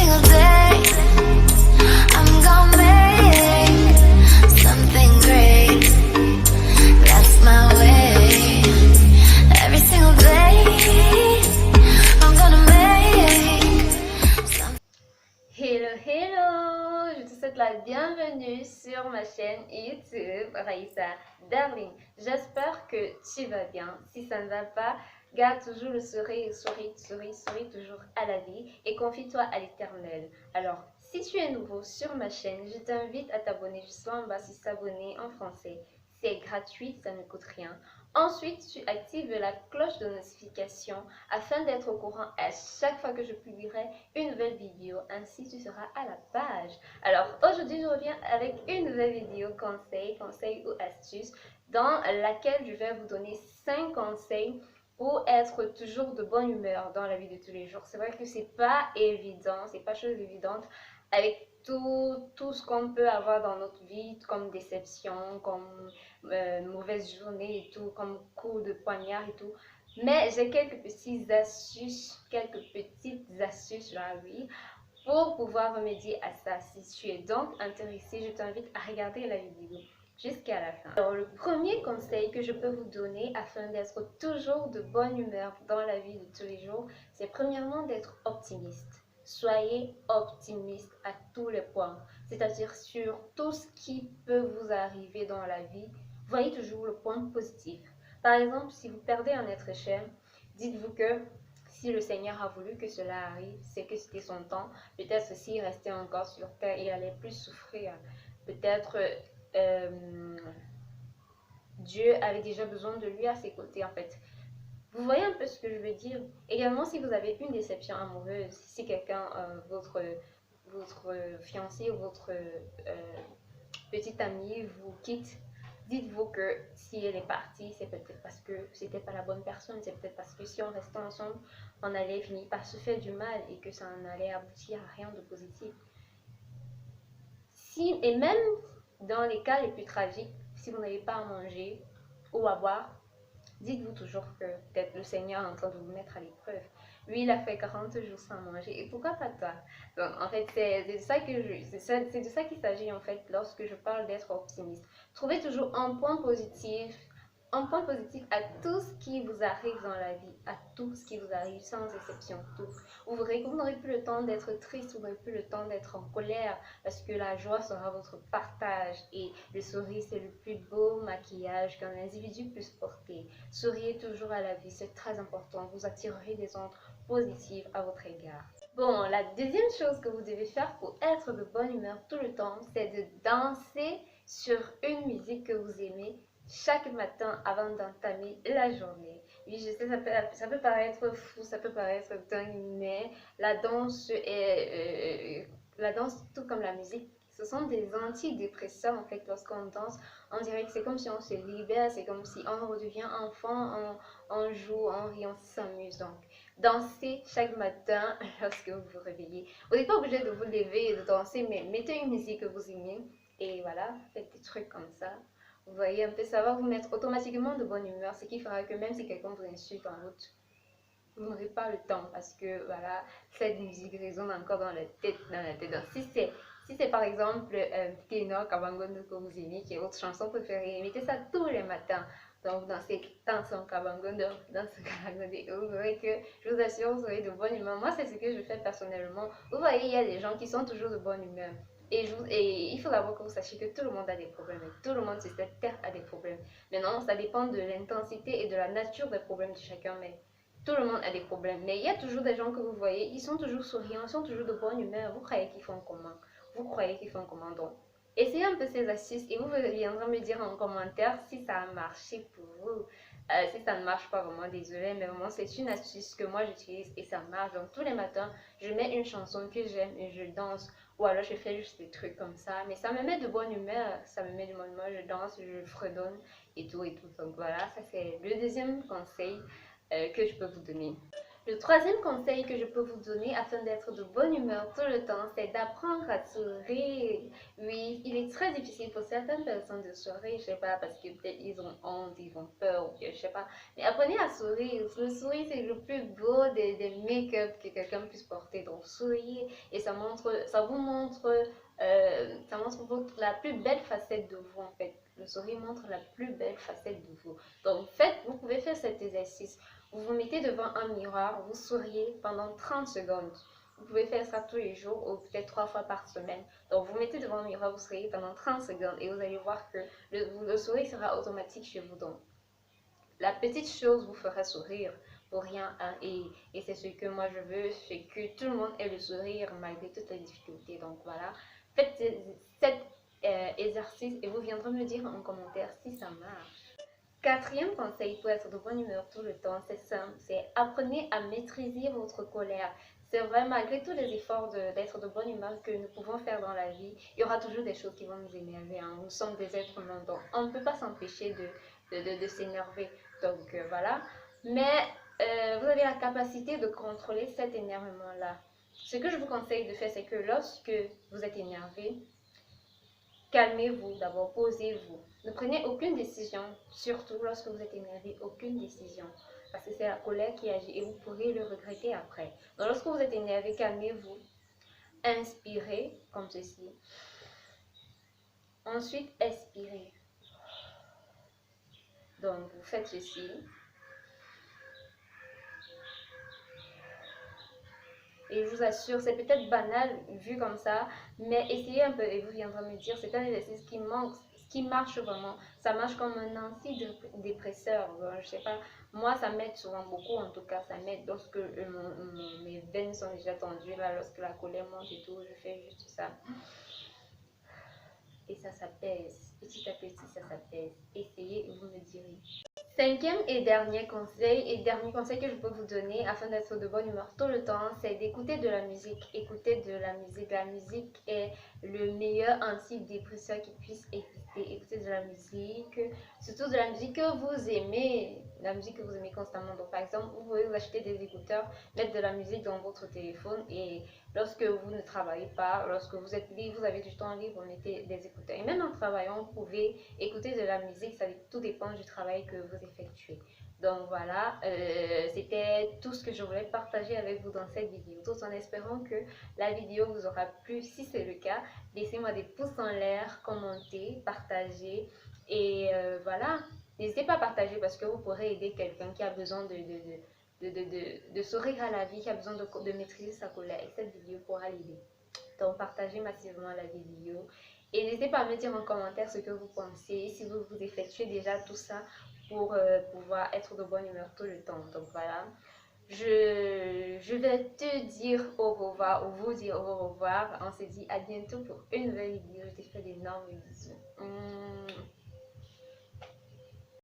single day I'm gonna make something great. That's my way. Every single day I'm gonna make something. Hello, hello! Je te souhaite la bienvenue sur ma chaîne YouTube Raissa Darling. J'espère que tu vas bien. Si ça ne va pas, garde toujours le sourire, souris toujours à la vie et confie-toi à l'Éternel. Alors, si tu es nouveau sur ma chaîne, je t'invite à t'abonner juste là en bas sur s'abonner en français. C'est gratuit, ça ne coûte rien. Ensuite, tu actives la cloche de notification afin d'être au courant à chaque fois que je publierai une nouvelle vidéo. Ainsi, tu seras à la page. Alors, aujourd'hui, je reviens avec une nouvelle vidéo conseil ou astuces dans laquelle je vais vous donner 5 conseils pour être toujours de bonne humeur dans la vie de tous les jours. C'est vrai que c'est pas évident, c'est pas chose évidente avec tout ce qu'on peut avoir dans notre vie, comme déception, comme mauvaise journée et tout, comme coup de poignard et tout. Mais j'ai quelques petites astuces, oui, pour pouvoir remédier à ça. Si tu es donc intéressé, je t'invite à regarder la vidéo jusqu'à la fin. Alors, le premier conseil que je peux vous donner afin d'être toujours de bonne humeur dans la vie de tous les jours, c'est premièrement d'être optimiste. Soyez optimiste à tous les points, c'est-à-dire sur tout ce qui peut vous arriver dans la vie. Voyez toujours le point positif. Par exemple, si vous perdez un être cher, dites-vous que si le Seigneur a voulu que cela arrive, c'est que c'était son temps. Peut-être s'il restait encore sur terre, il allait plus souffrir. Peut-être Dieu avait déjà besoin de lui à ses côtés en fait. Vous voyez un peu ce que je veux dire? Également, si vous avez une déception amoureuse, si quelqu'un, votre fiancé ou votre petite amie vous quitte, dites-vous que si elle est partie, c'est peut-être parce que c'était pas la bonne personne, c'est peut-être parce que si on restait ensemble, on allait finir par se faire du mal et que ça n'allait aboutir à rien de positif. Et même dans les cas les plus tragiques, si vous n'avez pas à manger ou à boire, dites-vous toujours que peut-être le Seigneur est en train de vous mettre à l'épreuve. Lui, il a fait 40 jours sans manger. Et pourquoi pas toi? Donc, en fait, c'est de ça qu'il s'agit, en fait, lorsque je parle d'être optimiste. Trouvez toujours un point positif à tout ce qui vous arrive dans la vie, à tout ce qui vous arrive, sans exception, tout. Vous verrez que vous n'aurez plus le temps d'être triste, vous n'aurez plus le temps d'être en colère, parce que la joie sera votre partage et le sourire, c'est le plus beau maquillage qu'un individu puisse porter. Souriez toujours à la vie, c'est très important, vous attirerez des ondes positives à votre égard. Bon, la deuxième chose que vous devez faire pour être de bonne humeur tout le temps, c'est de danser sur une musique que vous aimez chaque matin avant d'entamer la journée. Oui, je sais, ça peut paraître fou, ça peut paraître dingue, mais la danse, tout comme la musique, ce sont des antidépresseurs en fait. Lorsqu'on danse, on dirait que c'est comme si on se libère, c'est comme si on redevient enfant, on joue, on rit, on s'amuse. Donc, dansez chaque matin lorsque vous vous réveillez. Vous n'êtes pas obligé de vous lever et de danser, mais mettez une musique que vous aimez et voilà, faites des trucs comme ça. Vous voyez un peu, ça va vous mettre automatiquement de bonne humeur, ce qui fera que même si quelqu'un vous insulte en route, vous n'aurez pas le temps parce que voilà, cette musique résonne encore dans la tête. Donc, si c'est par exemple Ténor Kabangondo que vous aimez, qui est votre chanson préférée, mettez ça tous les matins. Donc, dans ces chansons Kabangondo, dans ce Kabangondo, vous verrez que, je vous assure, vous aurez de bonne humeur. Moi, c'est ce que je fais personnellement. Vous voyez, il y a des gens qui sont toujours de bonne humeur. Et il faut d'abord que vous sachiez que tout le monde a des problèmes. Et tout le monde sur cette terre a des problèmes. Maintenant, ça dépend de l'intensité et de la nature des problèmes de chacun. Mais tout le monde a des problèmes. Mais il y a toujours des gens que vous voyez, ils sont toujours souriants, ils sont toujours de bonne humeur. Vous croyez qu'ils font comment? Vous croyez qu'ils font comment? Donc, essayez un peu ces astuces et vous viendrez me dire en commentaire si ça a marché pour vous. Si ça ne marche pas, vraiment désolé, mais vraiment c'est une astuce que moi j'utilise et ça marche. Donc tous les matins, je mets une chanson que j'aime et je danse. Ou alors je fais juste des trucs comme ça. Mais ça me met de bonne humeur, ça me met de bonne humeur, je danse, je fredonne et tout et tout. Donc voilà, ça c'est le deuxième conseil que je peux vous donner. Le troisième conseil que je peux vous donner afin d'être de bonne humeur tout le temps, c'est d'apprendre à sourire. Oui, il est très difficile pour certaines personnes de sourire, je sais pas, parce que peut-être ils ont honte, ils ont peur, ou bien je sais pas. Mais apprenez à sourire. Le sourire, c'est le plus beau des make-up que quelqu'un puisse porter. Donc, souriez et ça vous montre, la plus belle facette de vous en fait. Le sourire montre la plus belle facette de vous. Donc, vous pouvez faire cet exercice. Vous vous mettez devant un miroir, vous souriez pendant 30 secondes. Vous pouvez faire ça tous les jours ou peut-être 3 fois par semaine. Donc vous mettez devant un miroir, vous souriez pendant 30 secondes et vous allez voir que le sourire sera automatique chez vous. Donc la petite chose vous fera sourire pour rien. Hein, et c'est ce que moi je veux, c'est que tout le monde ait le sourire malgré toutes les difficultés. Donc voilà, faites cet exercice et vous viendrez me dire en commentaire si ça marche. Quatrième conseil pour être de bonne humeur tout le temps, c'est simple, c'est apprenez à maîtriser votre colère. C'est vrai, malgré tous les efforts d'être de bonne humeur que nous pouvons faire dans la vie, il y aura toujours des choses qui vont nous énerver. Hein. Nous sommes des êtres humains, donc on ne peut pas s'empêcher de s'énerver. Donc voilà. Mais vous avez la capacité de contrôler cet énervement-là. Ce que je vous conseille de faire, c'est que lorsque vous êtes énervé, calmez-vous, d'abord posez-vous. Ne prenez aucune décision, surtout lorsque vous êtes énervé, aucune décision. Parce que c'est la colère qui agit et vous pourrez le regretter après. Donc lorsque vous êtes énervé, calmez-vous. Inspirez comme ceci. Ensuite, expirez. Donc vous faites ceci. Et je vous assure, c'est peut-être banal vu comme ça, mais essayez un peu et vous viendrez me dire, c'est un exercice qui marche vraiment. Ça marche comme un antidépresseur. Je sais pas, moi ça m'aide souvent beaucoup, en tout cas ça m'aide lorsque mes veines sont déjà tendues, là, lorsque la colère monte et tout, je fais juste ça. Et ça s'apaise, petit à petit ça s'apaise. Essayez et vous me direz. Cinquième et dernier conseil que je peux vous donner afin d'être de bonne humeur tout le temps, c'est d'écouter de la musique. Écoutez de la musique. La musique est le meilleur antidépresseur qui puisse exister. Écoutez de la musique, surtout de la musique que vous aimez, la musique que vous aimez constamment. Donc par exemple, vous pouvez vous acheter des écouteurs, mettre de la musique dans votre téléphone et lorsque vous ne travaillez pas, lorsque vous êtes libre, vous avez du temps libre, vous mettez des écouteurs. Et même en travaillant, vous pouvez écouter de la musique, tout dépend du travail que vous effectuez. Donc voilà, c'était tout ce que je voulais partager avec vous dans cette vidéo. Tout en espérant que la vidéo vous aura plu. Si c'est le cas, laissez-moi des pouces en l'air, commentez, partagez. Et voilà, n'hésitez pas à partager parce que vous pourrez aider quelqu'un qui a besoin de sourire à la vie, qui a besoin de maîtriser sa colère. Et cette vidéo pourra l'aider. Donc partagez massivement la vidéo. Et n'hésitez pas à me dire en commentaire ce que vous pensez, si vous effectuez déjà tout ça pour pouvoir être de bonne humeur tout le temps. Donc voilà, je vais te dire au revoir, ou vous dire au revoir. On se dit à bientôt pour une nouvelle vidéo. Je te fais d'énormes bisous.